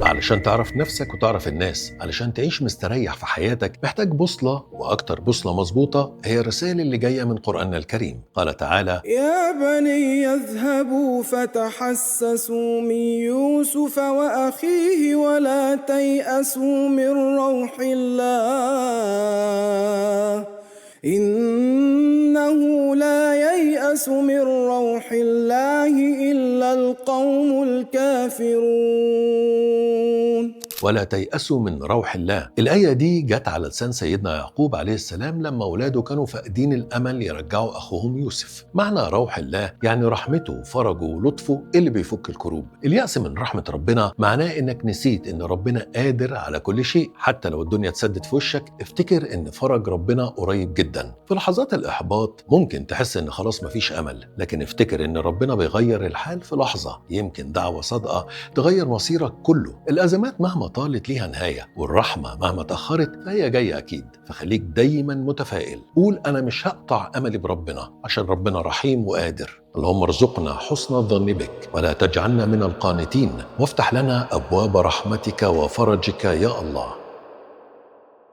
علشان تعرف نفسك وتعرف الناس، علشان تعيش مستريح في حياتك محتاج بوصلة، وأكتر بوصلة مظبوطة هي الرسائل اللي جاية من قرآننا الكريم. قال تعالى: يا بني اذهبوا فتحسسوا من يوسف وأخيه ولا تيأسوا من روح الله إنه لا ييأس من روح الله إلا القوم الكافرون. ولا تيأسوا من روح الله. الآية دي جت على لسان سيدنا يعقوب عليه السلام لما أولاده كانوا فاقدين الأمل يرجعوا أخوهم يوسف. معنى روح الله يعني رحمته وفرجه ولطفه اللي بيفك الكروب. اليأس من رحمة ربنا معناه إنك نسيت إن ربنا قادر على كل شيء. حتى لو الدنيا اتسدت في وشك، افتكر إن فرج ربنا قريب جدا. في لحظات الإحباط ممكن تحس إن خلاص مفيش أمل، لكن افتكر إن ربنا بيغير الحال في لحظة. يمكن دعوة صادقة تغير مصيرك كله. الأزمات مهما طالت ليها نهاية، والرحمة مهما تأخرت فهي جاية أكيد. فخليك دايما متفائل. قول: أنا مش هقطع أملي بربنا، عشان ربنا رحيم وقادر. اللهم ارزقنا حسن الظن بك، ولا تجعلنا من القانتين، وافتح لنا أبواب رحمتك وفرجك يا الله.